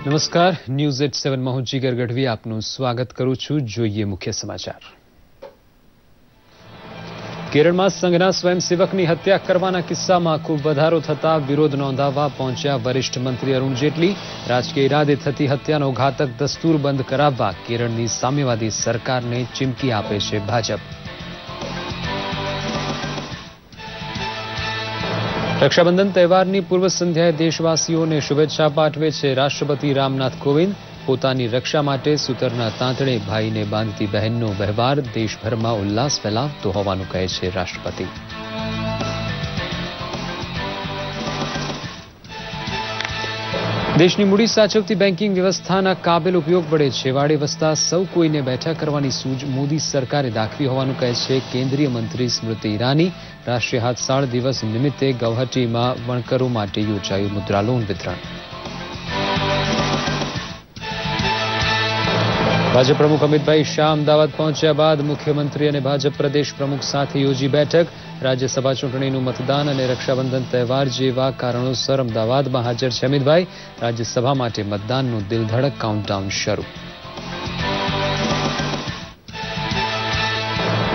નમસ્કાર, news at 7માં હું જીગર ગઢવી આપનું સ્વાગત કરું છું. જોઈએ મુખ્ય સમાચાર. કેરળમાં સંઘના સ્વયંસેવકની હત્યા કરવાના કિસ્સામાં ખૂબ વધારો થતા વિરોધ નોંધાવવા પહોંચ્યા વરિષ્ઠ મંત્રી અરુણ જેટલી. રાજકીય ઇરાદે થતી હત્યાનો ઘાતક દસ્તુર બંધ કરાવવા કેરળની સામ્યવાદી સરકારને ચીમકી આપે છે ભાજપ. રક્ષાબંધન તહેવારની પૂર્વ સંધ્યાએ દેશવાસીઓને શુભેચ્છા પાઠવે છે રાષ્ટ્રપતિ રામનાથ કોવિંદ. પોતાની રક્ષા માટે સૂતરના તાંતણે ભાઈને બાંધતી બહેનનો વ્યવહાર દેશભરમાં ઉલ્લાસ ફેલાવતો હોવાનું કહે છે રાષ્ટ્રપતિ. દેશની મૂડી સાચવતી બેન્કિંગ વ્યવસ્થાના કાબેલ ઉપયોગ વડે છેવાડે વસતા સૌ કોઈને બેઠા કરવાની સૂઝ મોદી સરકારે દાખવી હોવાનું કહે છે કેન્દ્રીય મંત્રી સ્મૃતિ ઈરાની. રાષ્ટ્રીય હાથસાળ દિવસ નિમિત્તે ગૌહાટીમાં વણકરો માટે યોજાયું મુદ્રા લોન વિતરણ. ભાજપ પ્રમુખ અમિતભાઈ શાહ અમદાવાદ પહોંચ્યા બાદ મુખ્યમંત્રી અને ભાજપ પ્રદેશ પ્રમુખ સાથે યોજી બેઠક. રાજ્યસભા ચૂંટણીનું મતદાન અને રક્ષાબંધન તહેવાર જેવા કારણોસર અમદાવાદમાં હાજર છે અમિતભાઈ. રાજ્યસભા માટે મતદાનનું દિલધડક કાઉન્ટડાઉન શરૂ.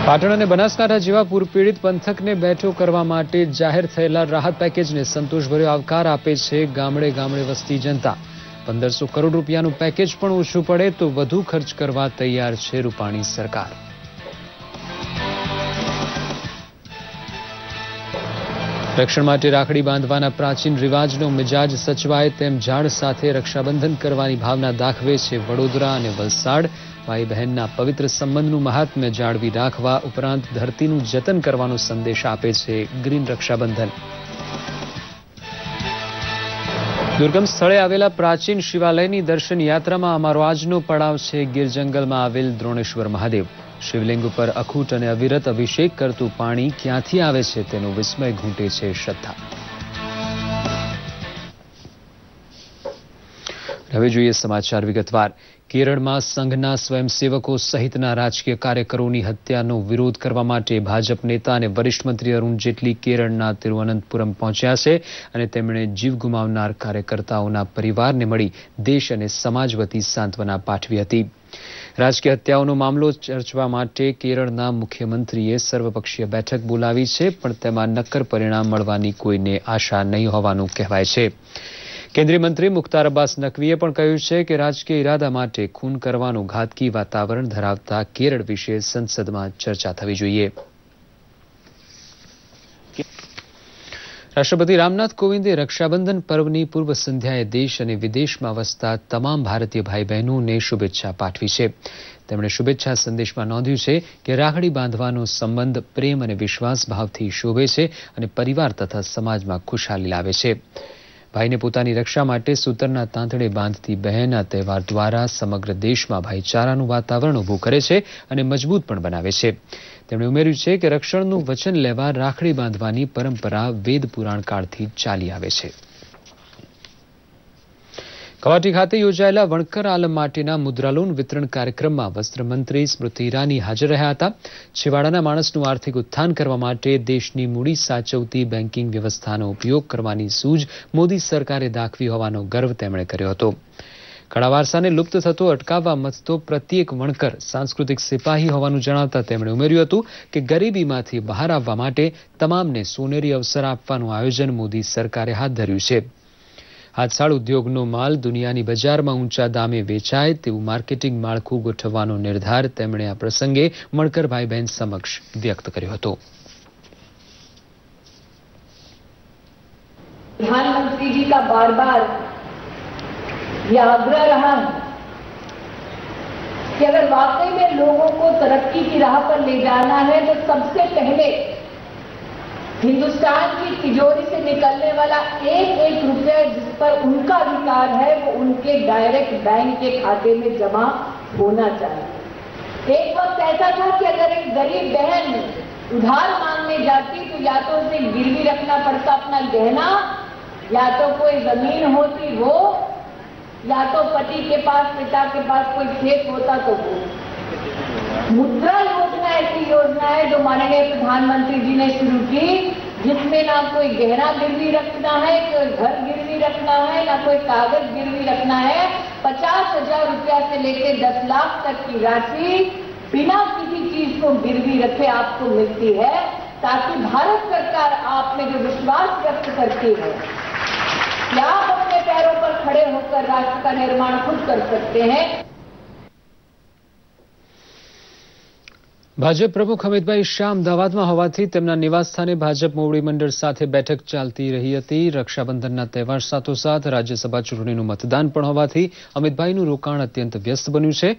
પાટણ અને બનાસકાંઠા જેવા પૂરપીડિત પંથકને બેઠો કરવા માટે જાહેર થયેલા રાહત પેકેજને સંતોષભર્યો આવકાર આપે છે ગામડે ગામડે વસતી જનતા. 1500 કરોડ રૂપિયાનું પેકેજ પણ ઓછું પડે તો વધુ ખર્ચ કરવા તૈયાર છે રૂપાણી સરકાર. રક્ષણ માટે રાખડી બાંધવાના પ્રાચીન રિવાજનો મિજાજ સચવાય તેમ ઝાડ સાથે રક્ષાબંધન કરવાની ભાવના દાખવે છે વડોદરા અને વલસાડ. ભાઈ બહેનના પવિત્ર સંબંધનું મહાત્મ્ય જાળવી રાખવા ઉપરાંત ધરતીનું જતન કરવાનો સંદેશ આપે છે ગ્રીન રક્ષાબંધન. દુર્ગમ સ્થળે આવેલા પ્રાચીન શિવાલયની દર્શન યાત્રામાં અમારો આજનો પડાવ છે ગીર જંગલમાં આવેલ દ્રોણેશ્વર મહાદેવ. શિવલિંગ ઉપર અખૂટ અને અવિરત અભિષેક કરતું પાણી ક્યાંથી આવે છે તેનો વિસ્મય ઘૂંટે છે શ્રદ્ધા. હવે જોઈએ સમાચાર વિગતવાર. કેરળમાં સંઘના સ્વયંસેવકો સહિતના રાજકીય કાર્યકરોની હત્યાનો વિરોધ કરવા માટે ભાજપ નેતા અને વરિષ્ઠ મંત્રી અરુણ જેટલી કેરળના તિરુવનંતપુરમ પહોંચ્યા છે અને તેમણે જીવ ગુમાવનાર કાર્યકર્તાઓના પરિવારને મળી દેશ અને સમાજ વતી સાંત્વના પાઠવી હતી. રાજકીય હત્યાઓનો મામલો ચર્ચવા માટે કેરળના મુખ્યમંત્રીએ સર્વપક્ષીય બેઠક બોલાવી છે, પણ તેમાં નક્કર પરિણામ મળવાની કોઈને આશા નહીં હોવાનું કહેવાય છે. કેન્દ્રીય મંત્રી મુખ્તાર અબ્બાસ નકવીએ પણ કહ્યું છે કે રાજકીય ઇરાદા માટે ખૂન કરવાનું ઘાતકી વાતાવરણ ધરાવતા કેરળ વિશે સંસદમાં ચર્ચા થવી જોઈએ. રાષ્ટ્રપતિ રામનાથ કોવિંદે રક્ષાબંધન પર્વની પૂર્વ સંધ્યાએ દેશ અને વિદેશમાં વસતા તમામ ભારતીય ભાઈ બહેનોને શુભેચ્છા પાઠવી છે. તેમણે શુભેચ્છા સંદેશમાં નોંધ્યું છે કે રાખડી બાંધવાનો સંબંધ પ્રેમ અને વિશ્વાસ ભાવથી શોભે છે અને પરિવાર તથા સમાજમાં ખુશહાલી લાવે છે. ભાઈને પોતાની રક્ષા માટે સૂતરના તાંતણે બાંધતી બહેન આ તહેવાર દ્વારા સમગ્ર દેશમાં ભાઈચારાનું વાતાવરણ ઊભું કરે છે અને મજબૂત પણ બનાવે છે. તેમણે ઉમેર્યું છે કે રક્ષણનું વચન લેવા રાખડી બાંધવાની પરંપરા વેદ પુરાણ કાળથી ચાલી આવે છે. ગૌહાટી ખાતે યોજાયેલા વણકર આલમ માટેના મુદ્રા લોન વિતરણ કાર્યક્રમમાં વસ્ત્રમંત્રી સ્મૃતિ ઈરાની હાજર રહ્યા હતા. છેવાડાના માણસનું આર્થિક ઉત્થાન કરવા માટે દેશની મૂડી સાચવતી બેન્કિંગ વ્યવસ્થાનો ઉપયોગ કરવાની સૂઝ મોદી સરકારે દાખવી હોવાનો ગર્વ તેમણે કર્યો હતો. કળા વારસાને લુપ્ત થતો અટકાવવા મથતો પ્રત્યેક વણકર સાંસ્કૃતિક સિપાહી હોવાનું જણાવતા તેમણે ઉમેર્યું હતું કે ગરીબીમાંથી બહાર આવવા માટે તમામને સોનેરી અવસર આપવાનું આયોજન મોદી સરકારે હાથ ધર્યું છે. હાથસાળ ઉદ્યોગનો માલ દુનિયાની બજારમાં ઊંચા દામે વેચાય તેવું માર્કેટિંગ માળખું ગોઠવવાનો નિર્ધાર તેમણે આ પ્રસંગે વણકર ભાઈ બહેન સમક્ષ વ્યક્ત કર્યો હતો. प्रधानमंत्री जी का बार बार यह आग्रह रहा कि अगर वाकई में लोगों को तरक्की की राह पर ले जाना है तो सबसे पहले हिंदुस्तान की तिजोरी से निकलने वाला एक एक रुपया जिस पर उनका अधिकार है वो उनके डायरेक्ट बैंक के खाते में जमा होना चाहिए. एक वक्त ऐसा था कि अगर एक गरीब बहन उधार मांगने जाती तो या तो उसे गिरवी रखना पड़ता अपना गहना, या तो कोई जमीन होती वो, या तो पति के पास पिता के पास कोई खेत होता तो वो. मुद्रा योजना ऐसी योजना है जो माननीय प्रधानमंत्री जी ने शुरू की, जिसमें ना कोई गहना गिरवी रखना है, कोई घर गिरवी गिरवी रखना है, ना कोई कागज गिरवी रखना है। 50,000 रुपया से लेकर 10 लाख तक की राशि बिना किसी चीज को गिरवी रखे आपको मिलती है, ताकि भारत सरकार आप में जो विश्वास व्यक्त करती है कि आप अपने पैरों पर खड़े होकर राष्ट्र का निर्माण खुद कर सकते हैं। ભાજપ પ્રમુખ અમિતભાઈ શાહ અમદાવાદમાં હોવાથી તેમના નિવાસસ્થાને ભાજપ મોવડી મંડળ સાથે બેઠક ચાલતી રહી હતી। રક્ષાબંધનના તહેવાર સાથોસાથ રાજ્યસભા ચૂંટણીનું મતદાન પણ હોવાથી અમિતભાઈનું રોકાણ અત્યંત વ્યસ્ત બન્યું છે।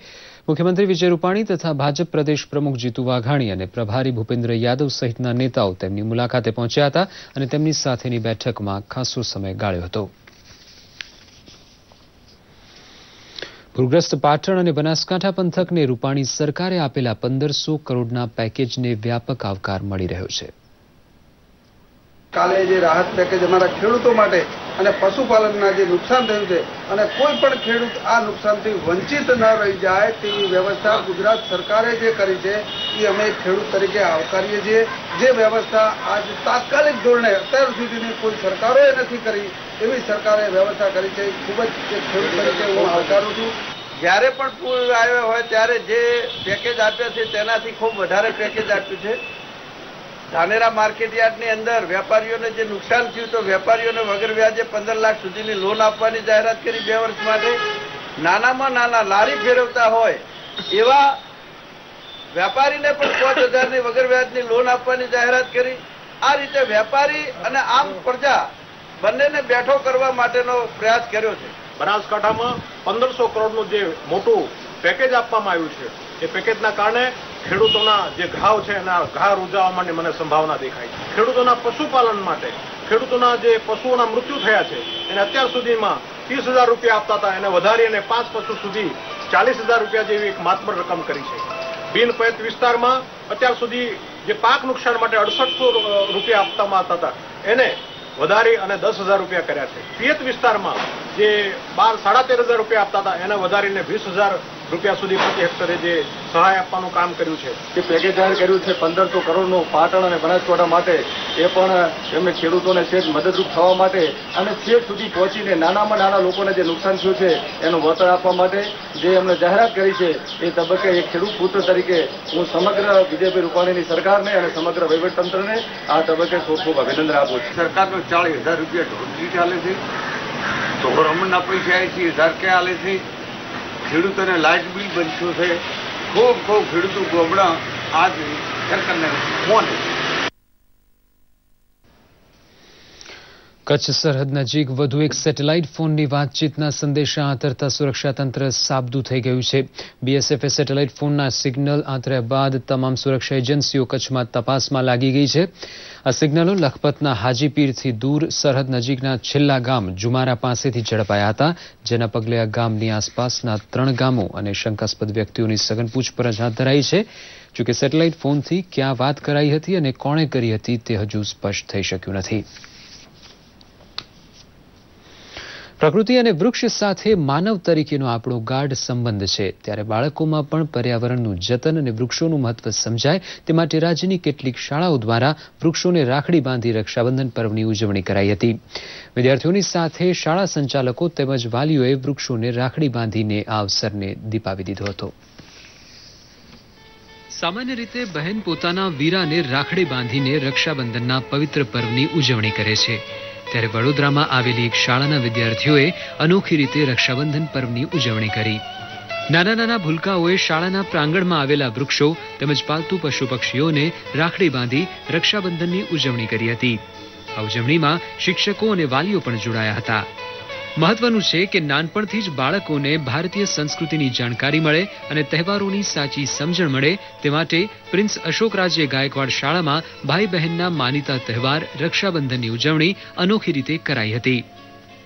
મુખ્યમંત્રી વિજય રૂપાણી તથા ભાજપ પ્રદેશ પ્રમુખ જીતુ વાઘાણી અને પ્રભારી ભૂપેન્દ્ર યાદવ સહિતના નેતાઓ તેમની મુલાકાતે પહોંચ્યા હતા અને તેમની સાથેની બેઠકમાં ખાસો સમય ગાળ્યો હતો। પૂરગ્રસ્ત પાટણ અને બનાસકાંઠા પંથકને રૂપાણી સરકારે આપેલા 1500 કરોડના પેકેજને વ્યાપક આવકાર મળી રહ્યો છે। કાલે જે રાહત પેકેજ અમારા ખેડૂતો માટે અને પશુપાલનના જે નુકસાન થયું છે અને કોઈ પણ ખેડૂત આ નુકસાનથી વંચિત ન રહી જાય તેવી વ્યવસ્થા ગુજરાત સરકારે જે કરી છે એ અમે ખેડૂત તરીકે આવકારીએ છીએ। જે વ્યવસ્થા આજ તાત્કાલિક ધોરણે અત્યાર સુધીની કોઈ સરકારોએ નથી કરી એવી સરકારે વ્યવસ્થા કરી છે। ખૂબ જ ખેડૂત તરીકે હું આવકારું છું। જ્યારે પણ પૂર આવ્યો હોય ત્યારે જે પેકેજ આપ્યા છે તેનાથી ખૂબ વધારે પેકેજ આપ્યું છે। ધાનેરા માર્કેટયાર્ડની અંદર વેપારીઓને જે નુકસાન થયું તો વેપારીઓને વગર વ્યાજે 15 લાખ સુધીની લોન આપવાની જાહેરાત કરી 2 વર્ષ માટે। નાનામાં નાના લારી ફેરવતા હોય એવા વેપારીને પણ 5,000ની વગર વ્યાજની લોન આપવાની જાહેરાત કરી। આ રીતે વેપારી અને આમ પ્રજા બંનેને બેઠો કરવા માટેનો પ્રયાસ કર્યો છે। બનાસકાંઠામાં 1500 કરોડનું જે મોટું પેકેજ આપવામાં આવ્યું છે એ પેકેજના કારણે ખેડૂતોના જે ઘાવ છે એના ઘા રૂજાવવાની મને સંભાવના દેખાય છે। ખેડૂતોના પશુપાલન માટે ખેડૂતોના જે પશુઓના મૃત્યુ થયા છે એને અત્યાર સુધીમાં 30,000 રૂપિયા આપતા હતા એને વધારીને 5 પશુ સુધી 40,000 રૂપિયા જેવી એક માતબર રકમ કરી છે। બિન પયત વિસ્તારમાં અત્યાર સુધી જે પાક નુકસાન માટે 6800 રૂપિયા આપવામાં આવતા હતા એને વધારી અને 10,000 રૂપિયા કર્યા છે। પિયત વિસ્તારમાં જે 13,500 રૂપિયા આપતા હતા એને વધારીને 20,000 રૂપિયા સુધી પ્રતિ હેક્ટરે જે સહાય આપવાનું કામ કર્યું છે। જે પેકેજ જાહેર કર્યું છે 1500 કરોડનું પાટણ અને બનાસકાંઠા માટે એ પણ એમને ખેડૂતોને છેક મદદરૂપ થવા માટે અને છેક સુધી પહોંચીને નાનામાં નાના લોકોને જે નુકસાન થયું છે એનું વળતર આપવા માટે જે એમને જાહેરાત કરી છે એ તબક્કે એક ખેડૂત પુત્ર તરીકે હું સમગ્ર વિજયભાઈ રૂપાણીની સરકારને અને સમગ્ર વહીવટતંત્રને આ તબક્કે ખૂબ ખૂબ અભિનંદન આપું છું। સરકારનો 40,000 રૂપિયા ઢોર ચાલે છે, ઢોર અમણના પૈસા 80,000 કે આલે છે। ખેડૂતોને લાઇટ બિલ બનશું છે। ખૂબ ખૂબ ખેડૂતો ગોબડા આજ સરકારને ફોન। કચ્છ સરહદ નજીક વધુ એક સેટેલાઇટ ફોનની વાતચીતના સંદેશા આંતરતા સુરક્ષા તંત્ર સાબદું થઈ ગયું છે। બીએસએફે સેટેલાઇટ ફોનના સિગ્નલ આંતર્યા બાદ તમામ સુરક્ષા એજન્સીઓ કચ્છમાં તપાસમાં લાગી ગઈ છે। આ સિગ્નલો લખપતના હાજીપીરથી દૂર સરહદ નજીકના છેલ્લા ગામ જુમારા પાસેથી ઝડપાયા હતા, જેના પગલે આ ગામની આસપાસના 3 ગામો અને શંકાસ્પદ વ્યક્તિઓની સઘન પૂછપરછ હાથ ધરાઈ છે। જોકે સેટેલાઇટ ફોનથી ક્યાં વાત કરાઈ હતી અને કોણે કરી હતી તે હજુ સ્પષ્ટ થઈ શક્યું નથી। પ્રકૃતિ અને વૃક્ષ સાથે માનવ તરીકેનો આપણો ગાઢ સંબંધ છે, ત્યારે બાળકોમાં પણ પર્યાવરણનું જતન અને વૃક્ષોનું મહત્વ સમજાય તે માટે રાજ્યની કેટલીક શાળાઓ દ્વારા વૃક્ષોને રાખડી બાંધી રક્ષાબંધન પર્વની ઉજવણી કરાઈ હતી। વિદ્યાર્થીઓની સાથે શાળા સંચાલકો તેમજ વાલીઓએ વૃક્ષોને રાખડી બાંધીને આ અવસરને દીપાવી દીધો હતો। સામાન્ય રીતે બહેન પોતાના વીરાને રાખડી બાંધીને રક્ષાબંધનના પવિત્ર પર્વની ઉજવણી કરે છે, ત્યારે વડોદરામાં આવેલી એક શાળાના વિદ્યાર્થીઓએ અનોખી રીતે રક્ષાબંધન પર્વની ઉજવણી કરી। નાના નાના ભૂલકાઓએ શાળાના પ્રાંગણમાં આવેલા વૃક્ષો તેમજ પાલતુ પશુ પક્ષીઓને રાખડી બાંધી રક્ષાબંધનની ઉજવણી કરી હતી। આ ઉજવણીમાં શિક્ષકો અને વાલીઓ પણ જોડાયા હતા। મહત્વનું છે કે નાનપણથી જ બાળકોને ભારતીય સંસ્કૃતિની જાણકારી મળે અને તહેવારોની સાચી સમજણ મળે તે માટે પ્રિન્સ અશોકરાજે ગાયકવાડ શાળામાં ભાઈ બહેનના માનીતા તહેવાર રક્ષાબંધનની ઉજવણી અનોખી રીતે કરાઈ હતી।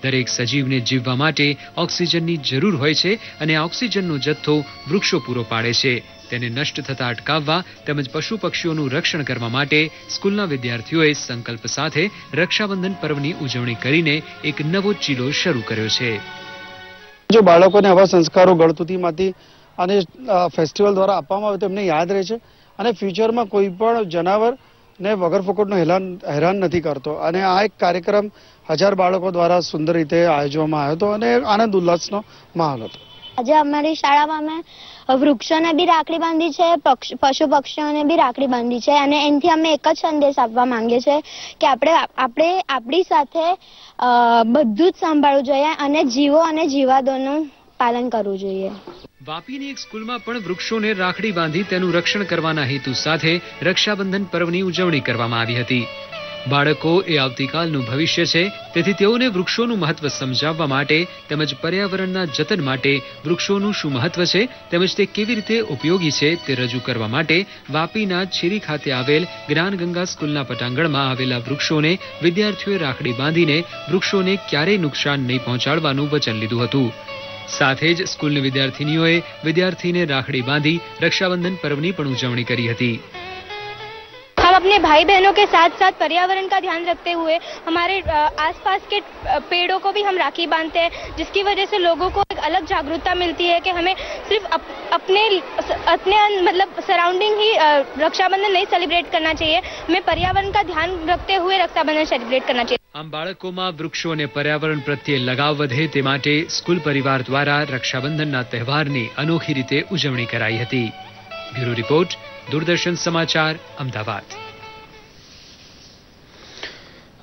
દરેક સજીવને જીવવા માટે ઓક્સિજનની જરૂર હોય છે અને આ ઓક્સિજનનો જથ્થો વૃક્ષો પૂરો પાડે છે। તેને નષ્ટ થતા અટકાવવા તેમજ પશુ પક્ષીઓનું રક્ષણ કરવા માટે સ્કૂલના વિદ્યાર્થીઓએ સંકલ્પ સાથે રક્ષાબંધન પર્વની ઉજવણી કરીને એક નવો ચીલો શરૂ કર્યો છે। જો બાળકોને આવા સંસ્કારો ગળતુતીમાંથી અને ફેસ્ટિવલ દ્વારા આપવામાં આવે તો એમને યાદ રહે છે અને ફ્યુચરમાં કોઈ પણ જનાવર ને વગર ફોકટનો હેરાન નથી કરતો. અને આ એક કાર્યક્રમ 1000 બાળકો દ્વારા સુંદર રીતે આયોજવામાં આવ્યો હતો અને આનંદ ઉલ્લાસનો માહોલ હતો. આજે અમારી શાળામાં અમે વૃક્ષોને બી રાખડી બાંધી છે, પશુ પક્ષીઓને બી રાખડી બાંધી છે અને એનાથી અમે એક જ સંદેશ આપવા માંગીએ છીએ કે આપણે આપણી સાથે બધું જ સંભાળવું જોઈએ અને જીવો અને જીવાદોનું પાલન કરવું જોઈએ. વાપીની એક સ્કૂલમાં પણ વૃક્ષોને રાખડી બાંધી તેનું રક્ષણ કરવાના હેતુ સાથે રક્ષાબંધન પર્વની ઉજવણી કરવામાં આવી હતી. બાળકો એ આવતીકાલનું ભવિષ્ય છે, તેથી તેઓને વૃક્ષોનું મહત્વ સમજાવવા માટે તેમજ પર્યાવરણના જતન માટે વૃક્ષોનું શું મહત્વ છે તેમજ તે કેવી રીતે ઉપયોગી છે તે રજૂ કરવા માટે વાપીના છીરી ખાતે આવેલ જ્ઞાનગંગા સ્કૂલના પટાંગણમાં આવેલા વૃક્ષોને વિદ્યાર્થીઓએ રાખડી બાંધીને વૃક્ષોને ક્યારેય નુકસાન નહીં પહોંચાડવાનું વચન લીધું હતું. સાથે જ સ્કૂલની વિદ્યાર્થીનીઓએ વિદ્યાર્થીને રાખડી બાંધી रक्षाबंधन पर्वनी पण उजवणी करी हती. हम अपने भाई बहनों के साथ साथ पर्यावरण का ध्यान रखते हुए हमारे आसपास के पेड़ों को भी हम राखी बांधते हैं, जिसकी वजह से लोगों को एक अलग जागरूकता मिलती है कि हमें सिर्फ अपने मतलब सराउंडिंग ही रक्षाबंधन नहीं सेलिब्रेट करना चाहिए, हमें पर्यावरण का ध्यान रखते हुए रक्षाबंधन सेलिब्रेट करना चाहिए. आम बाळकोमां वृक्षो अने पर्यावरण प्रत्ये लगाव वधे ते माटे स्कूल परिवार द्वारा रक्षाबंधनना तहेवारनी अनोखी रीते उजवणी कराई हती. ब्यूरो रिपोर्ट, दूरदर्शन समाचार, अमदावाद.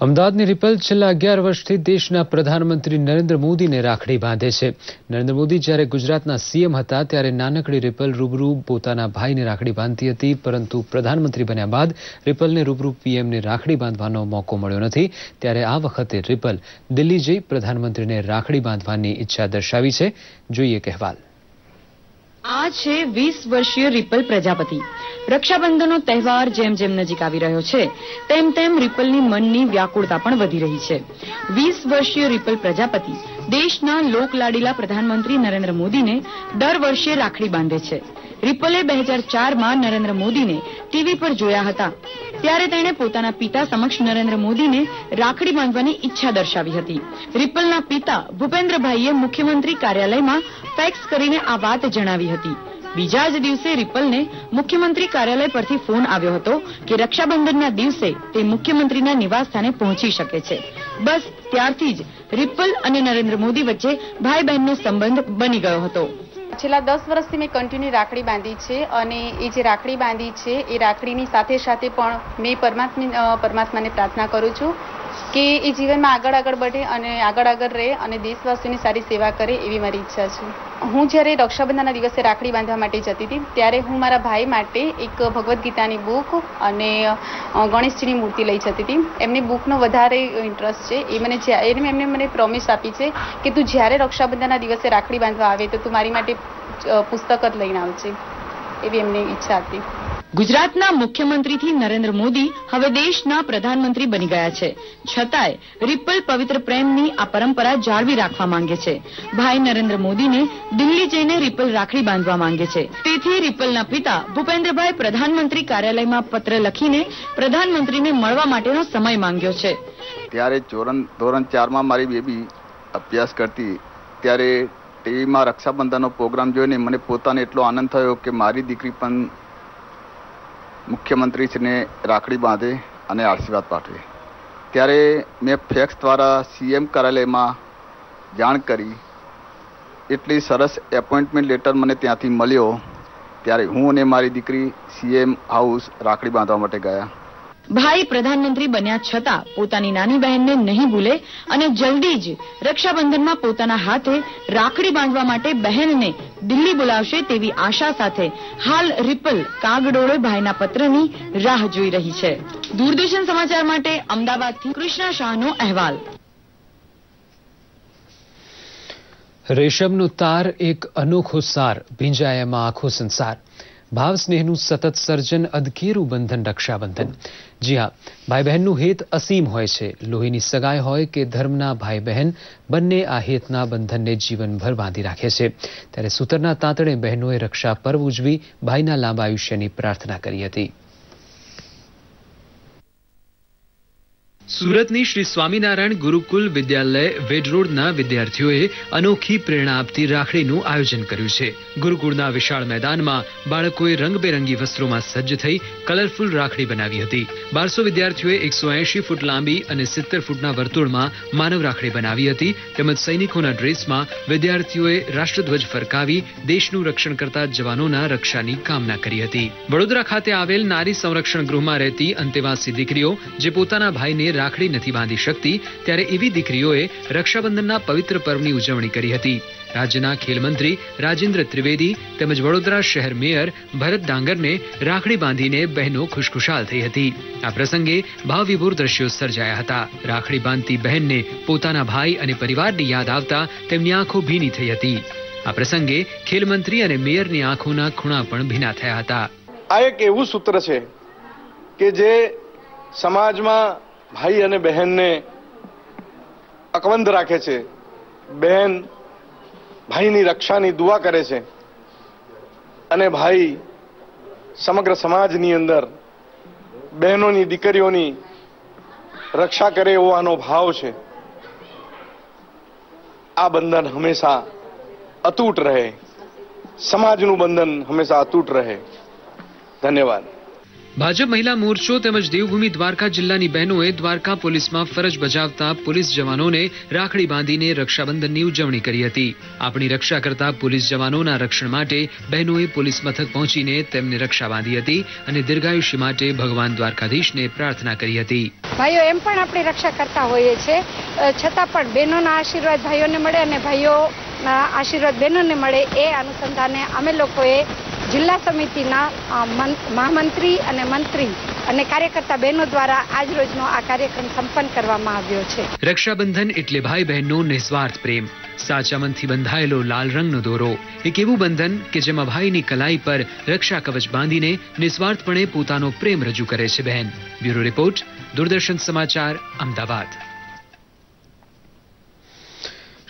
અમદાવાદની રિપલ છેલ્લા 11 વર્ષથી દેશના પ્રધાનમંત્રી નરેન્દ્ર મોદીને રાખડી બાંધે છે. નરેન્દ્ર મોદી જ્યારે ગુજરાતના સીએમ હતા ત્યારે નાનકડી રિપલ રૂબરૂ પોતાના ભાઈને રાખડી બાંધતી હતી, પરંતુ પ્રધાનમંત્રી બન્યા બાદ રિપલને રૂબરૂ પીએમને રાખડી બાંધવાનો મોકો મળ્યો નથી. ત્યારે આ વખતે રિપલ દિલ્હી જઈ પ્રધાનમંત્રીને રાખડી બાંધવાની ઈચ્છા દર્શાવી છે. જોઈએ અહેવાલ. આ છે 20 વર્ષીય રિપલ પ્રજાપતિ. રક્ષાબંધનનો તહેવાર જેમ જેમ નજીક આવી રહ્યો છે તેમ તેમ રિપલની મનની વ્યાકુળતા પણ વધી રહી છે. 20 વર્ષીય રિપલ પ્રજાપતિ દેશના લોકલાડીલા પ્રધાનમંત્રી નરેન્દ્ર મોદીને દર વર્ષે રાખડી બાંધે છે. રિપલે 2004માં નરેન્દ્ર મોદીને ટીવી પર જોયા હતા, ત્યારે તેણે પોતાના પિતા સમક્ષ નરેન્દ્ર મોદીને રાખડી બાંધવાની ઈચ્છા દર્શાવી હતી. રિપલના પિતા ભૂપેન્દ્રભાઈએ મુખ્યમંત્રી કાર્યાલયમાં ફેક્સ કરીને આ વાત જણાવી હતી. બીજા જ દિવસે રિપલને મુખ્યમંત્રી કાર્યાલય પરથી ફોન આવ્યો હતો કે રક્ષાબંધનના દિવસે તે મુખ્યમંત્રીના નિવાસસ્થાને પહોંચી શકે છે. બસ ત્યારથી જ રિપલ અને નરેન્દ્ર મોદી વચ્ચે ભાઈ બહેનનો સંબંધ બની ગયો હતો. છેલ્લા 10 વર્ષથી મેં કન્ટિન્યુ રાખડી બાંધી છે અને એ જે રાખડી બાંધી છે એ રાખડીની સાથે સાથે પણ મેં પરમાત્માને પ્રાર્થના કરું છું કે એ જીવનમાં આગળ बढ़े અને આગળ રહે અને દેશવાસીઓની સારી સેવા કરે, એવી મારી ઈચ્છા છે. હું જ્યારે રક્ષાબંધનના દિવસે રાખડી બાંધવા માટે જતી હતી ત્યારે હું મારા ભાઈ માટે એક ભગવદ્ ગીતાની બુક અને ગણેશજીની મૂર્તિ લઈ જતી હતી. એમની બુકનો વધારે ઇન્ટરેસ્ટ છે. એમને મને પ્રોમિસ આપી છે કે તું જ્યારે રક્ષાબંધનના દિવસે રાખડી બાંધવા આવે તો તું મારી માટે પુસ્તક જ લઈને આવજે, એવી એમની ઈચ્છા હતી. ગુજરાતના મુખ્યમંત્રીથી નરેન્દ્ર મોદી હવે દેશના પ્રધાનમંત્રી બની ગયા છે, છતાંય રિપલ પવિત્ર પ્રેમની આ પરંપરા જાળવી રાખવા માંગે છે. ભાઈ નરેન્દ્ર મોદીને દિલ્હી જઈને રિપલ રાખડી બાંધવા માંગે છે. તેથી રિપલના પિતા ભૂપેન્દ્રભાઈ પ્રધાનમંત્રી કાર્યાલયમાં પત્ર લખીને પ્રધાનમંત્રીને મળવા માટેનો સમય માંગ્યો છે. ત્યારે ધોરણ 4માં મારી બેબી અભ્યાસ કરતી ત્યારે ટીવીમાં રક્ષાબંધનનો પ્રોગ્રામ જોઈને મને પોતાને એટલો આનંદ થયો કે મારી દીકરી પણ મુખ્યમંત્રીશ્રીને રાખડી બાંધે અને આશીર્વાદ પાઠવે. ત્યારે મેં ફેક્સ દ્વારા સીએમ કાર્યાલયમાં જાણ કરી. એટલી સરસ એપોઇન્ટમેન્ટ લેટર મને ત્યાંથી મળ્યો. ત્યારે હું અને મારી દીકરી સીએમ હાઉસ રાખડી બાંધવા માટે ગયા. ભાઈ પ્રધાનમંત્રી બન્યા છતાં પોતાની નાની બહેનને નહીં ભૂલે અને જલ્દી જ રક્ષાબંધનમાં પોતાના હાથે રાખડી બાંધવા માટે બહેનને દિલ્હી બોલાવશે તેવી આશા સાથે હાલ રિપલ કાગડોળે ભાઈના પત્રની રાહ જોઈ રહી છે. દૂરદર્શન સમાચાર માટે અમદાવાદથી કૃષ્ણા શાહનો અહેવાલ. રેશમનો તાર એક અનોખો સાર, ભીંજાય એમાં આખો સંસાર. ભાવ સ્નેહનું સતત સર્જન, અદકેરું બંધન રક્ષાબંધન. જી હા, ભાઈ બહેનનું હેત અસીમ હોય છે. લોહીની સગાઈ હોય કે ધર્મના ભાઈ બહેન, બંને આ હેતના બંધનને જીવનભર બાંધી રાખે છે. ત્યારે સૂતરના તાંતણે બહેનોએ રક્ષા પર્વ ઉજવી ભાઈના લાંબા આયુષ્યની પ્રાર્થના કરી હતી. સુરતની શ્રી સ્વામિનારાયણ ગુરુકુલ વિદ્યાલય વેડરોડના વિદ્યાર્થીઓએ અનોખી પ્રેરણા આપતી રાખડીનું આયોજન કર્યું છે. ગુરુકુળના વિશાળ મેદાનમાં બાળકોએ રંગબેરંગી વસ્ત્રોમાં સજ્જ થઈ કલરફુલ રાખડી બનાવી હતી. 1200 વિદ્યાર્થીઓએ 180 ફૂટ લાંબી અને 70 ફૂટના વર્તુળમાં માનવ રાખડી બનાવી હતી. તેમજ સૈનિકોના ડ્રેસમાં વિદ્યાર્થીઓએ રાષ્ટ્રધ્વજ ફરકાવી દેશનું રક્ષણ કરતા જવાનોના રક્ષાની કામના કરી હતી. વડોદરા ખાતે આવેલ નારી સંરક્ષણ ગૃહમાં રહેતી અંતેવાસી દીકરીઓ જે પોતાના ભાઈને રાખડી નથી બાંધી શકતી, ત્યારે એવી દીકરીઓએ રક્ષાબંધનના પવિત્ર પર્વની ઉજવણી કરી હતી. રાજ્યના ખેલમંત્રી રાજેન્દ્ર ત્રિવેદી તેમજ વડોદરા શહેર મેયર ભરત ડાંગરને રાખડી બાંધીને બહેનો ખુશખુશાલ થઈ હતી. આ પ્રસંગે ભાવવિભોર દ્રશ્યો સર્જાયા હતા. રાખડી બાંધતી બહેનને પોતાના ભાઈ અને પરિવારની યાદ આવતા તેમની આંખો ભીની થઈ હતી. આ પ્રસંગે ખેલમંત્રી અને મેયરની આંખોના ખૂણા પણ ભીના થયા હતા. આ એક એવું સૂત્ર છે કે જે સમાજમાં ભાઈ અને બહેનને અકબંધ રાખે છે. બહેન ભાઈની રક્ષાની દુઆ કરે છે અને ભાઈ સમગ્ર સમાજની અંદર બહેનોની દીકરીઓની રક્ષા કરે એવો આનો ભાવ છે. આ બંધન હંમેશા અતૂટ રહે, સમાજનું બંધન હંમેશા અતૂટ રહે. ધન્યવાદ. ભાજપ મહિલા મોરચો તેમજ દેવભૂમિ દ્વારકા જિલ્લાની બહેનોએ દ્વારકા પોલીસમાં ફરજ બજાવતા પોલીસ જવાનોને રાખડી બાંધીને રક્ષાબંધનની ઉજવણી કરી હતી. આપણી રક્ષા કરતા પોલીસ જવાનોના રક્ષણ માટે બહેનોએ પોલીસ મથક પહોંચીને તેમને રક્ષા બાંધી હતી અને દીર્ઘાયુષ્ય માટે ભગવાન દ્વારકાધીશને પ્રાર્થના કરી હતી. ભાઈઓ એમ પણ આપણી રક્ષા કરતા હોઈએ છીએ, છતાં પણ બહેનોના આશીર્વાદ ભાઈઓને મળે અને ભાઈઓના આશીર્વાદ બહેનોને મળે એ અનુસંધાને અમે લોકોએ જિલ્લા સમિતિના મહામંત્રી અને મંત્રી અને કાર્યકર્તા બહેનો દ્વારા આજ રોજનો આ કાર્યક્રમ સંપન્ન કરવામાં આવ્યો છે. રક્ષાબંધન એટલે ભાઈ બહેનનો નિસ્વાર્થ પ્રેમ, સાચા મનથી બંધાયેલો લાલ રંગનો દોરો. એક એવું બંધન કે જેમાં ભાઈની કલાઈ પર રક્ષા કવચ બાંધીને નિસ્વાર્થપણે પોતાનો પ્રેમ રજૂ કરે છે બહેન. બ્યુરો રિપોર્ટ, દૂરદર્શન સમાચાર, અમદાવાદ.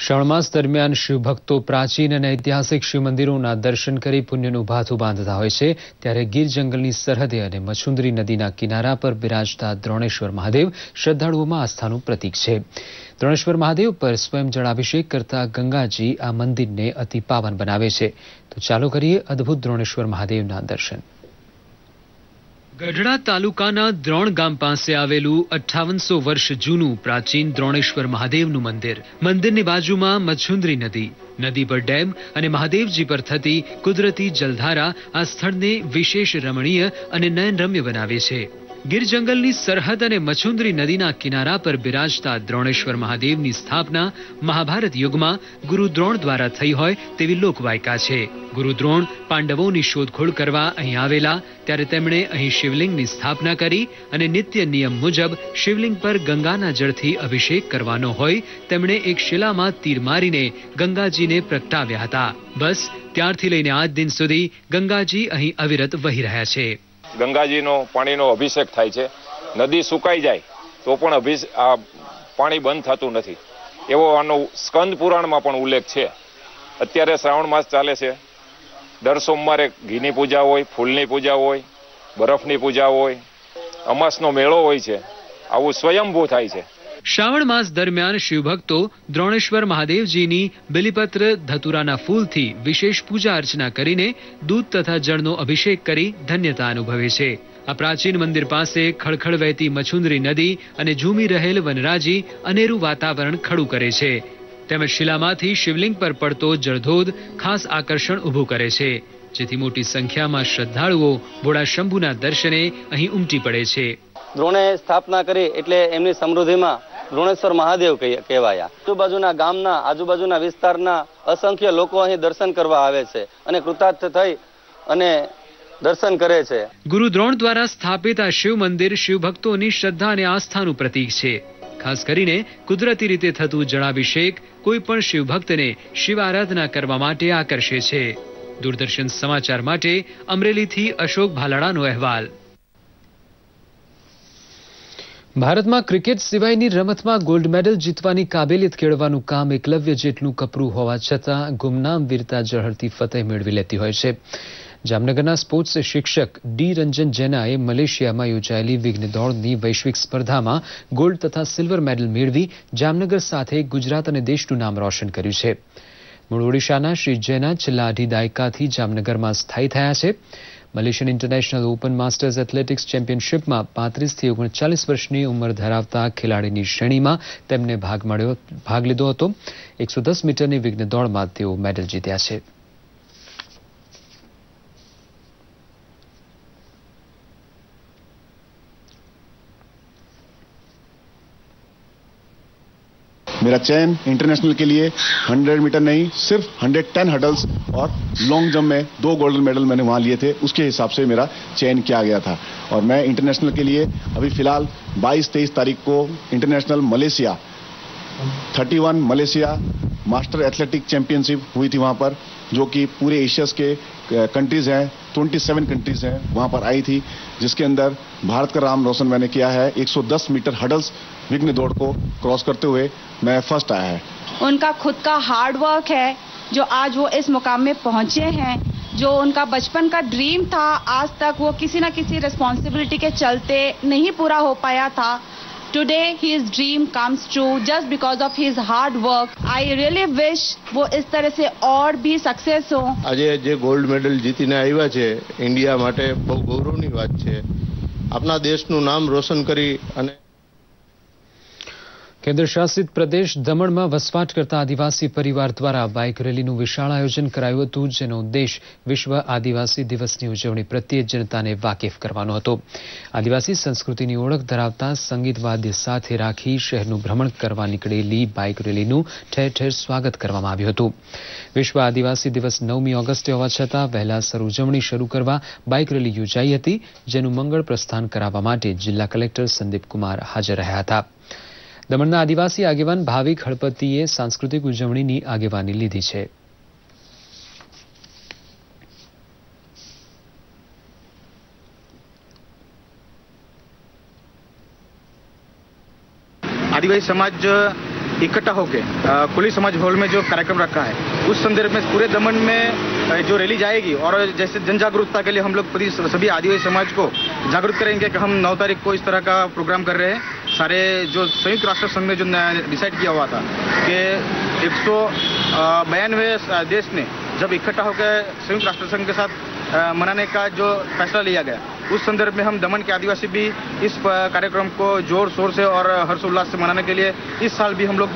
શ્રાવણ માસ દરમિયાન શિવભક્તો પ્રાચીન અને ઐતિહાસિક શિવ મંદિરોના દર્શન કરી પુણ્યનું ભાથું બાંધતા હોય છે. ત્યારે ગીર જંગલની સરહદે અને મછુંદરી નદીના કિનારા પર બિરાજતા દ્રોણેશ્વર મહાદેવ શ્રદ્ધાળુઓમાં આસ્થાનું પ્રતીક છે. દ્રોણેશ્વર મહાદેવ પર સ્વયં જળાભિષેક કરતા ગંગાજી આ મંદિરને અતિ પાવન બનાવે છે. તો ચાલો કરીએ અદભુત દ્રોણેશ્વર મહાદેવના દર્શન. ગઢડા તાલુકાના દ્રોણ ગામ પાસે આવેલું 5800 વર્ષ જૂનું પ્રાચીન દ્રોણેશ્વર મહાદેવનું મંદિર. મંદિરની બાજુમાં મછુંદરી નદી પર ડેમ અને મહાદેવજી પર થતી કુદરતી જલધારા આ સ્થળને વિશેષ રમણીય અને નયનરમ્ય બનાવે છે. ગીર જંગલની સરહદ અને મછુંદરી નદીના કિનારા પર બિરાજતા દ્રોણેશ્વર મહાદેવની સ્થાપના મહાભારત યુગમાં ગુરુ દ્રોણ દ્વારા થઈ હોય તેવી લોકવાયકા છે. ગુરુ દ્રોણ પાંડવોની શોધખોળ કરવા અહીં આવેલા ત્યારે તેમણે અહીં શિવલિંગની સ્થાપના કરી અને નિત્ય નિયમ મુજબ શિવલિંગ પર ગંગાના જળથી અભિષેક કરવાનો હોય તેમણે એક શિલામાં તીર મારીને ગંગાજીને પ્રગટાવ્યા હતા. બસ ત્યારથી લઈને આજ દિન સુધી ગંગાજી અહીં અવિરત વહી રહ્યા છે. ગંગાજીનો પાણીનો અભિષેક થાય છે. નદી સુકાઈ જાય તો પણ પાણી બંધ થતું નથી એવો આનો સ્કંદ પુરાણમાં પણ ઉલ્લેખ છે. અત્યારે શ્રાવણ માસ ચાલે છે. દર સોમવારે ઘીની પૂજા હોય, ફૂલની પૂજા હોય, બરફની પૂજા હોય, અમાસનો મેળો હોય છે. આવું સ્વયંભૂ થાય છે. શ્રાવણ માસ દરમિયાન શિવભક્તો દ્રોણેશ્વર મહાદેવજીની બિલીપત્ર ધતુરાના ફૂલથી વિશેષ પૂજા અર્ચના કરીને દૂધ તથા જળનો અભિષેક કરી ધન્યતા અનુભવે છે. આ પ્રાચીન મંદિર પાસે ખળખળ વહેતી મછુંદરી નદી અને ઝૂમી રહેલ વનરાજી અનેરું વાતાવરણ ખડું કરે છે. તેમજ શિલામાંથી શિવલિંગ પર પડતો જળધોધ ખાસ આકર્ષણ ઊભું કરે છે, જેથી મોટી સંખ્યામાં શ્રદ્ધાળુઓ ભોળા શંભુના દર્શને અહીં ઉમટી પડે છે. દ્રોણે સ્થાપના કરી એટલે એમની સમૃદ્ધિમાં દ્રોણેશ્વર મહાદેવ કહેવાયા. આજુબાજુના ગામના આજુબાજુના વિસ્તારના અસંખ્ય લોકો અહીં દર્શન કરવા આવે છે અને કૃતાર્થ થઈ અને દર્શન કરે છે. ગુરુ દ્રોણ દ્વારા સ્થાપિત આ શિવ મંદિર શિવભક્તોની શ્રદ્ધા અને આસ્થાનું પ્રતીક છે. ખાસ કરીને કુદરતી રીતે થતું જળાભિષેક કોઈ પણ શિવભક્તને શિવ આરાધના કરવા માટે આકર્ષે છે. દૂરદર્શન સમાચાર માટે અમરેલીથી અશોક ભાલાડાનો અહેવાલ. ભારતમાં ક્રિકેટ સિવાયની રમતમાં ગોલ્ડ મેડલ જીતવાની કાબેલિયત કેળવવાનું કામ એકલવ્ય જેટલું કપરું હોવા છતાં ગુમનામ વીરતા ઝળહળતી ફતેહ મેળવી લેતી હોય છે. જામનગરના સ્પોર્ટ્સ શિક્ષક ડી રંજન જેનાએ મલેશિયામાં યોજાયેલી વિઘ્ન દોડની વૈશ્વિક સ્પર્ધામાં ગોલ્ડ તથા સિલ્વર મેડલ મેળવી જામનગર સાથે ગુજરાત અને દેશનું નામ રોશન કર્યું છે. મૂળ ઓડિશાના શ્રી જેના છેલ્લા 2.5 દાયકાથી જામનગરમાં સ્થાયી થયા છે. Malaysian international open masters athletics ચેમ્પિયનશિપમાં 35 થી 39 વર્ષની ઉંમર ધરાવતા ખેલાડીની શ્રેણીમાં તેમને ભાગ લીધો હતો. 110 મીટરની વિઘ્ન દોડમાં તેઓ મેડલ જીત્યા છે. मेरा चयन इंटरनेशनल के लिए 100 मीटर नहीं सिर्फ 110 हर्डल्स और लॉन्ग जंप में 2 गोल्डन मेडल मैंने वहां लिए थे, उसके हिसाब से मेरा चयन किया गया था. और मैं इंटरनेशनल के लिए अभी फिलहाल 22-23 तारीख को international Malaysia 31 Malaysia master athletic championship हुई थी वहां पर, जो कि पूरे एशियाज के कंट्रीज हैं, 27 कंट्रीज हैं, वहां पर आई थी, जिसके अंदर भारत का नाम रोशन मैंने किया है. 110 मीटर हर्डल्स विघ्न दौड़ को क्रॉस करते हुए मैं फर्स्ट आया है. उनका खुद का हार्ड वर्क है जो आज वो इस मुकाम में पहुंचे हैं. जो उनका बचपन का ड्रीम था, आज तक वो किसी न किसी रिस्पॉन्सिबिलिटी के चलते नहीं पूरा हो पाया था. Today his dream comes true just because of his hard work. I really wish वो इस तरह से और भी सक्सेस हो. આજે જે ગોલ્ડ મેડલ જીતીને આવ્યા છે, ઇન્ડિયા માટે બહુ ગૌરવની વાત છે. આપણા દેશનું નામ રોશન કરી અને કેન્દ્ર શાસિત પ્રદેશ દમણમાં વસવાટ કરતા આદિવાસી પરિવાર દ્વારા બાઇક રેલીનું વિશાળ આયોજન કરાયું હતું, જેનો ઉદ્દેશ વિશ્વ આદિવાસી દિવસની ઉજવણી પ્રત્યે જનતાને વાકેફ કરવાનો હતો. આદિવાસી સંસ્કૃતિની ઓળખ ધરાવતા સંગીત વાદ્ય સાથે રાખી શહેરનું ભ્રમણ કરવા નીકળેલી બાઇક રેલીનું ઠેર ઠેર સ્વાગત કરવામાં આવ્યું હતું. વિશ્વ આદિવાસી દિવસ 9મી ઓગસ્ટે હોવા છતાં વહેલાસર ઉજવણી શરૂ કરવા બાઇક રેલી યોજાઈ હતી, જેનું મંગળ પ્રસ્થાન કરાવવા માટે જિલ્લા કલેક્ટર સંદીપ કુમાર હાજર રહ્યા હતા. દમણના આદિવાસી આગેવાન ભાવિક હળપતિએ સાંસ્કૃતિક ઉજવણીની આગેવાની લીધી છે. आदिवासी समाज इकट्ठा होकर खुली समाज हॉल में जो कार्यक्रम रखा है, उस संदर्भ में पूरे दमन में जो रैली जाएगी और जैसे जन जागरूकता के लिए हम लोग सभी आदिवासी समाज को जागरूक करेंगे कि हम 9 तारीख को इस तरह का प्रोग्राम कर रहे हैं. सारे जो संयुक्त राष्ट्र संघ ने जो डिसाइड किया हुआ था कि 192 देश ने जब इकट्ठा होकर संयुक्त राष्ट्र संघ के साथ मनाने का जो फैसला लिया गया, उस संदर्भ में हम दमन के आदिवासी भी इस कार्यक्रम को जोर शोर से और हर्षोल्लास से मनाने के लिए इस साल भी हम लोग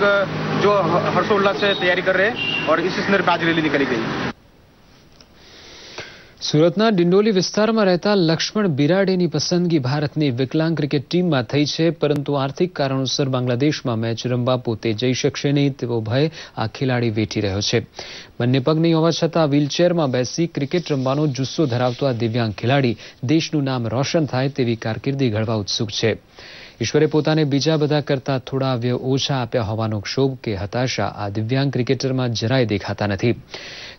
जो हर्षोल्लास से तैयारी कर रहे हैं और इसी संदर्भ में आज रैली निकाली गई. સુરતના ડિંડોલી વિસ્તારમાં રહેતા લક્ષ્મણ બિરાડેની પસંદગી ભારતની વિકલાંગ ક્રિકેટ ટીમમાં થઈ છે, પરંતુ આર્થિક કારણોસર બાંગ્લાદેશમાં મેચ રમવા પોતે જઈ શકશે નહીં તેવો ભય આ ખેલાડી વેઠી રહ્યો છે. બંને પગ નહીં હોવા છતાં વ્હીલચેરમાં બેસી ક્રિકેટ રમવાનો જુસ્સો ધરાવતો આ દિવ્યાંગ ખેલાડી દેશનું નામ રોશન થાય તેવી કારકિર્દી ઘડવા ઉત્સુક છે. ઈશ્વરે પોતાને બીજા બધા કરતા થોડા અવયવ ઓછા આપ્યા હોવાનો ક્ષોભ કે હતાશા આ દિવ્યાંગ ક્રિકેટરમાં જરાય દેખાતા નથી.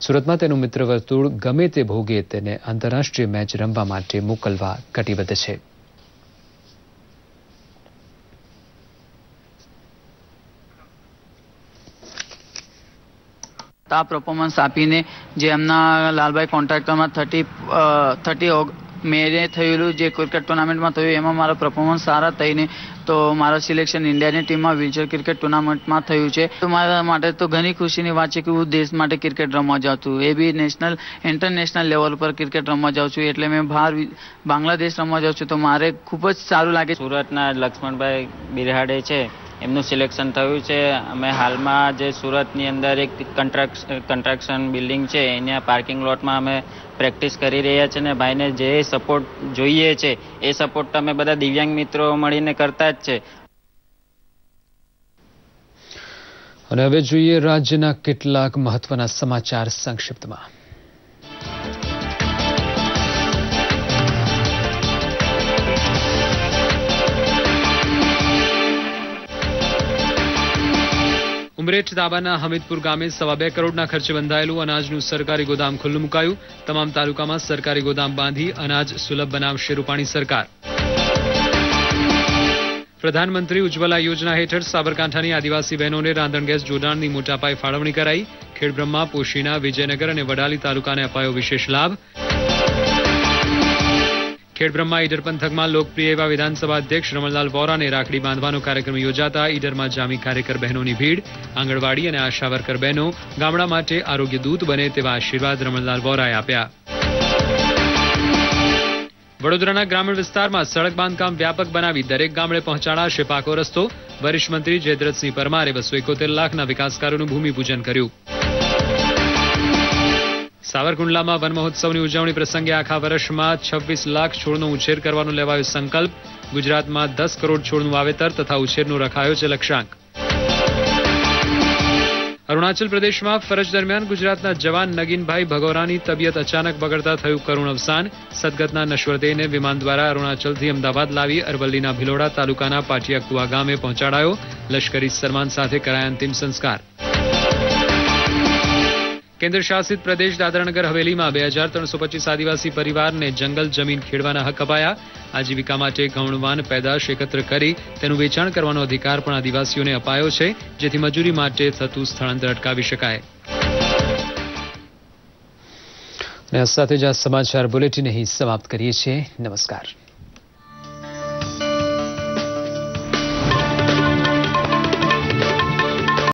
સુરતમાં તેનું મિત્ર વર્તુળ ગમે તે ભોગે તેને આંતરરાષ્ટ્રીય મેચ રમવા માટે મોકલવા કટિબદ્ધ છે. પરફોર્મન્સ આપીને જે એમના લાલભાઈ કોન્ટ્રાક્ટરમાં 30 મેરે થયેલું જે ક્રિકેટ ટુર્નામેન્ટમાં થયું એમાં મારો પરફોર્મન્સ સારા થઈને તો મારો સિલેક્શન ઇન્ડિયાની ટીમમાં વ્હીલચેર ક્રિકેટ ટુર્નામેન્ટમાં થયું છે. તો મારા માટે તો ઘણી ખુશીની વાત છે કે હું દેશ માટે ક્રિકેટ રમવા જાઉં છું, એ બી નેશનલ ઇન્ટરનેશનલ લેવલ પર ક્રિકેટ રમવા જાઉં છું. એટલે મેં બહાર બાંગ્લાદેશ રમવા જાઉં છું તો મારે ખૂબ જ સારું લાગે. સુરતના લક્ષ્મણભાઈ બિરાડે છે, એમનું સિલેક્શન થયું છે. અમે હાલમાં જે સુરતની અંદર એક કન્સ્ટ્રક્શન બિલ્ડિંગ છે એના પાર્કિંગ લોટમાં અમે પ્રેક્ટિસ કરી રહ્યા છે ને ભાઈને જે સપોર્ટ જોઈએ છે એ સપોર્ટ અમે બધા દિવ્યાંગ મિત્રો મળીને કરતા જ છે. અને હવે જોઈએ રાજ્યના કેટલાક મહત્વના સમાચાર સંક્ષિપ્તમાં. ઉમરેઠ તાબાના હમીદપુર ગામે 2.25 કરોડના ખર્ચે બંધાયેલું અનાજનું સરકારી ગોદામ ખુલ્લું મુકાયું. તમામ તાલુકામાં સરકારી ગોદામ બાંધી અનાજ સુલભ બનાવશે રૂપાણી સરકાર. પ્રધાનમંત્રી ઉજ્જવલા યોજના હેઠળ સાબરકાંઠાની આદિવાસી બહેનોને રાંધણ ગેસ જોડાણની મોટા પાયે ફાળવણી કરાઈ. ખેડબ્રહ્મા, પોશીના, વિજયનગર અને વડાલી તાલુકાને અપાયો વિશેષ લાભ. ખેડબ્રહ્મા ઈડર પંથકમાં લોકપ્રિય એવા વિધાનસભા અધ્યક્ષ રમણલાલ વોરાને રાખડી બાંધવાનો કાર્યક્રમ યોજાતા ઈડરમાં જામી કાર્યકર બહેનોની ભીડ. આંગણવાડી અને આશા વર્કર બહેનો ગામડા માટે આરોગ્ય દૂત બને તેવા આશીર્વાદ રમણલાલ વોરાએ આપ્યા. વડોદરાના ગ્રામીણ વિસ્તારમાં સડક બાંધકામ વ્યાપક બનાવી દરેક ગામડે પહોંચાડાશે પાકો રસ્તો. વરિષ્ઠ મંત્રી જયદ્રથસિંહ પરમારે 271 લાખના વિકાસ કાર્યોનું ભૂમિપૂજન કર્યું. સાવરકુંડલામાં વન મહોત્સવની ઉજવણી પ્રસંગે આખા વર્ષમાં 26 લાખ છોડનો ઉછેર કરવાનો લેવાયો સંકલ્પ. ગુજરાતમાં 10 કરોડ છોડનું વાવેતર તથા ઉછેરનો રખાયો છે લક્ષ્યાંક. અરુણાચલ પ્રદેશમાં ફરજ દરમિયાન ગુજરાતના જવાન નગીનભાઈ ભગોરાની તબિયત અચાનક બગડતા થયું કરુણ અવસાન. સદગતના નશ્વર દેહને વિમાન દ્વારા અરુણાચલથી અમદાવાદ લાવી અરવલ્લીના ભિલોડા તાલુકાના પાટિયાકુવા ગામે પહોંચાડાયો. લશ્કરી સન્માન સાથે કરાયા અંતિમ સંસ્કાર. કેન્દ્ર શાસિત પ્રદેશ દાદરાનગર હવેલીમાં 2325 આદિવાસી પરિવારને જંગલ જમીન ખેડવાના હક અપાયા. આજીવિકા માટે ગૌણવાન પેદાશ એકત્ર કરી તેનું વેચાણ કરવાનો અધિકાર પણ આદિવાસીઓને અપાયો છે, જેથી મજૂરી માટે થતું સ્થળાંતર અટકાવી શકાય. અને આ સાથે જ આ સમાચાર બુલેટિન અહીં સમાપ્ત કરીએ છીએ. નમસ્કાર.